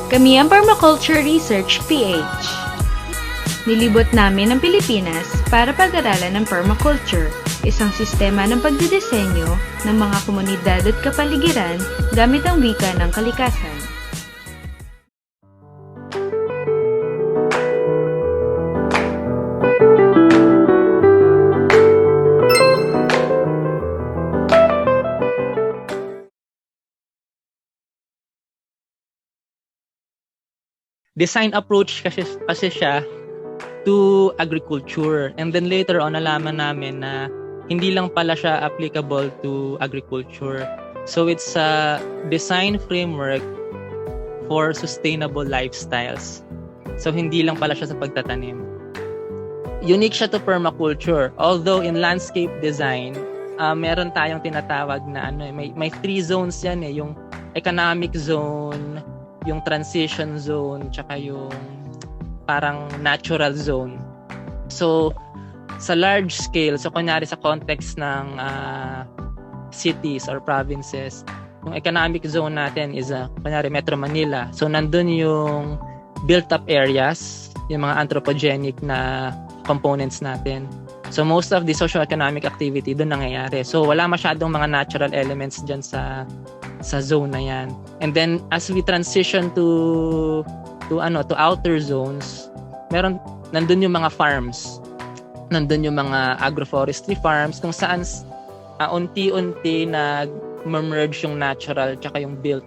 Kami ang Permaculture Research PH. Nilibot namin ang Pilipinas para pag-aralan ng permaculture, isang sistema ng pagdidesenyo ng mga komunidad at kapaligiran gamit ang wika ng kalikasan. Design approach kasi siya to agriculture, and then later on nalaman namin na hindi lang pala siya applicable to agriculture. So it's a design framework for sustainable lifestyles. So hindi lang pala siya sa pagtatanim. Unique siya to permaculture. Although in landscape design, meron tayong tinatawag na may 3 zones yan eh, yung economic zone, yung transition zone, tsaka yung parang natural zone. So, sa large scale, so kunyari sa context ng cities or provinces, yung economic zone natin is kunyari Metro Manila. So, nandun yung built-up areas, yung mga anthropogenic na components natin. So, most of the socio-economic activity doon nangyayari. So, wala masyadong mga natural elements dyan sa zone na yan. And then as we transition to outer zones, nandun yung mga farms. Nandun yung mga agroforestry farms kung saan unti-unti nag-merge yung natural tsaka yung built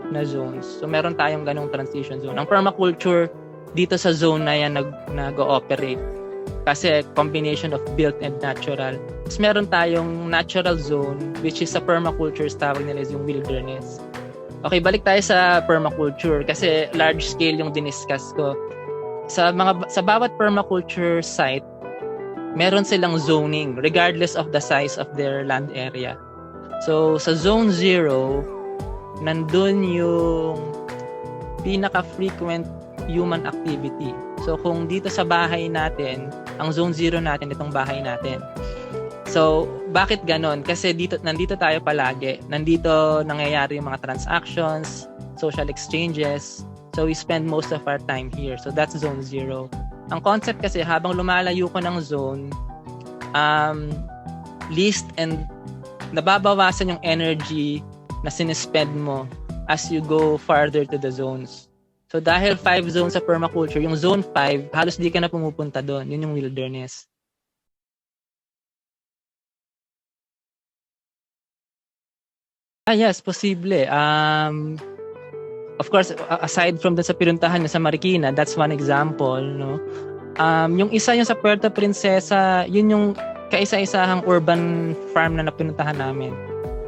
na zones. So meron tayong ganong transition zone. Ang permaculture dito sa zone na yan nag-ooperate. Kasi combination of built and natural. Tapos meron tayong natural zone, which is sa permaculture, tawag nila is yung wilderness. Okay, balik tayo sa permaculture kasi large scale yung diniscuss ko. Sa bawat permaculture site, meron silang zoning regardless of the size of their land area. So sa zone 0, nandun yung pinaka-frequent human activity. So kung dito sa bahay natin, ang zone 0 natin, itong bahay natin. So, bakit ganon? Kasi nandito tayo palagi. Nandito nangyayari yung mga transactions, social exchanges. So, we spend most of our time here. So, that's zone 0. Ang concept kasi, habang lumalayo ko ng zone, least and nababawasan yung energy na sinispend mo as you go farther to the zones. So, dahil 5 zones sa permaculture, yung zone 5, halos di ka na pumupunta doon. Yun yung wilderness. Yes, posible. Of course, aside from dun sa pinuntahan sa Marikina, that's one example, no? Yung isa yung sa Puerto Princesa, yun yung kaisa-isahang urban farm na napinuntahan namin.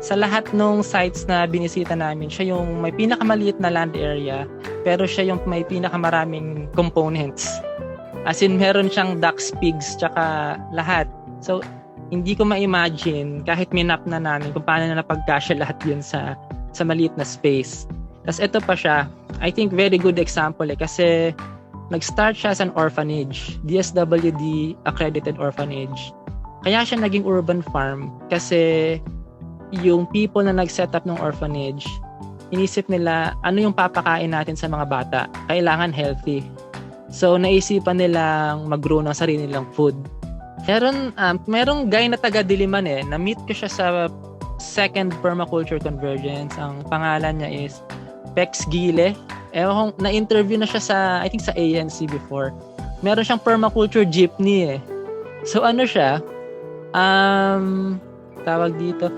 Sa lahat ng sites na binisita namin, siya yung may pinakamaliit na land area, pero siya yung may pinakamaraming components. As in, meron siyang ducks, pigs, tsaka lahat. So, hindi ko ma-imagine, kahit minap na namin, kung paano na napagkasya lahat yun sa maliit na space. Tapos ito pa siya, I think very good example kasi nag-start siya as an orphanage, DSWD accredited orphanage. Kaya siya naging urban farm kasi yung people na nag-set up ng orphanage, inisip nila ano yung papakain natin sa mga bata. Kailangan healthy. So naisipan nilang mag-grow ng sarili nilang food. Merong guy na taga Diliman na-meet ko siya sa second permaculture convergence. Ang pangalan niya is Pex Gile. Na-interview na siya I think sa ANC before. Meron siyang permaculture jeepney . So ano siya? Tawag dito,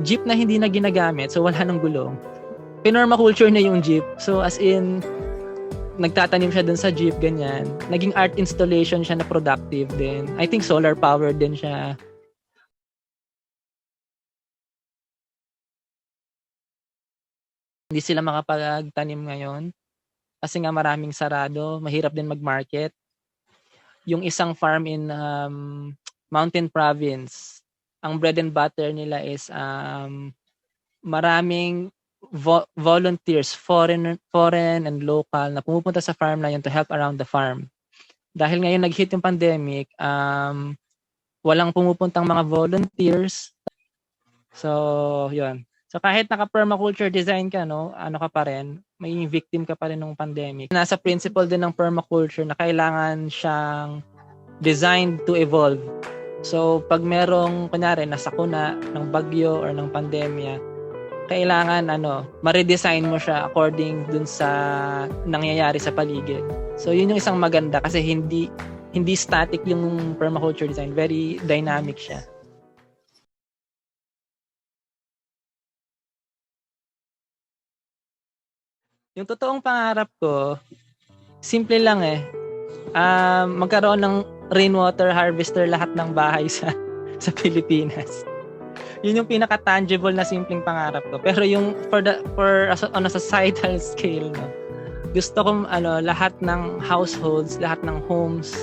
jeep na hindi na ginagamit, so wala nang gulong. Pinormaculture na yung jeep. So as in, nagtatanim siya dun sa jeep, ganyan. Naging art installation siya na productive din. I think solar powered din siya. Hindi sila makapagtanim ngayon kasi nga maraming sarado, mahirap din mag-market. Yung isang farm in Mountain Province, ang bread and butter nila is maraming volunteers, foreign and local, na pumupunta sa farm na yun to help around the farm. Dahil ngayon nag-hit yung pandemic, walang pumupuntang mga volunteers. So, yun. So, kahit naka-permaculture design ka, no, ano ka pa rin, may victim ka pa rin ng pandemic. Nasa principle din ng permaculture na kailangan siyang designed to evolve. So, pag merong, kunyari, nasakuna ng bagyo or ng pandemya, kailangan, ma-redesign mo siya according dun sa nangyayari sa paligid. So, yun yung isang maganda kasi hindi static yung permaculture design. Very dynamic siya. Yung totoong pangarap ko, simple lang magkaroon ng rainwater harvester lahat ng bahay sa Pilipinas. Yun yung pinaka-tangible na simpleng pangarap ko. Pero yung on a societal scale, gusto kong lahat ng households, lahat ng homes,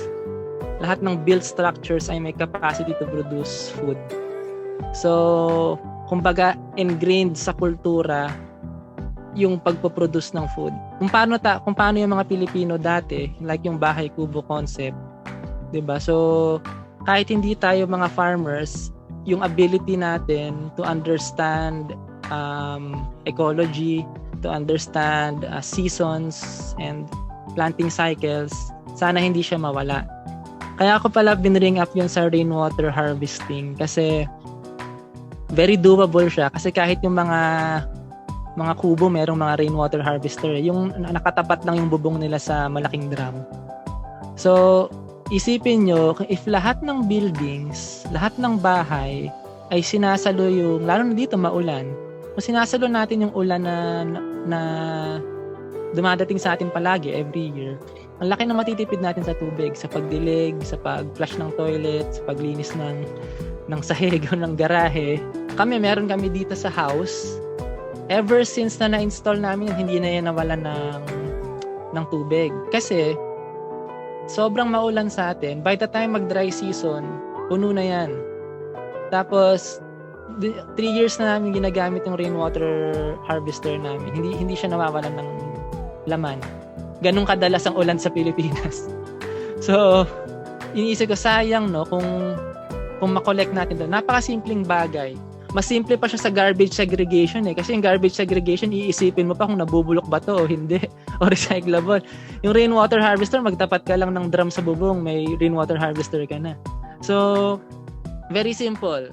lahat ng built structures ay may capacity to produce food. So, kumbaga ingrained sa kultura yung pagpo-produce ng food. Kung paano yung mga Pilipino dati, like yung bahay kubo concept, 'di ba? So, kahit hindi tayo mga farmers, yung ability natin to understand ecology, to understand seasons and planting cycles, sana hindi siya mawala. Kaya ako pala binring up yun sa rainwater harvesting kasi very doable siya kasi kahit yung mga kubo merong mga rainwater harvester, yung nakatapat lang yung bubong nila sa malaking drum. So, isipin nyo, if lahat ng buildings, lahat ng bahay ay sinasalo yung, lalo na dito maulan, kung sinasalo natin yung ulan na dumadating sa atin palagi every year, ang laki na matitipid natin sa tubig, sa pagdilig, sa pag-flush ng toilet, sa paglinis ng sahig o ng garahe. Meron kami dito sa house, ever since na na-install namin, hindi na yan nawalan ng tubig. Kasi, sobrang maulan sa atin. By the time mag-dry season, puno na yan. Tapos, 3 years na namin ginagamit yung rainwater harvester namin. Hindi siya nawawalan ng laman. Ganun kadalas ang ulan sa Pilipinas. So, iniisip ko, sayang, kung makollect natin doon. Napakasimpleng bagay. Mas simple pa siya sa garbage segregation kasi yung garbage segregation iisipin mo pa kung nabubulok ba to o hindi o recyclable. Yung rainwater harvester, magtapat ka lang ng drum sa bubong, may rainwater harvester ka na. So, very simple.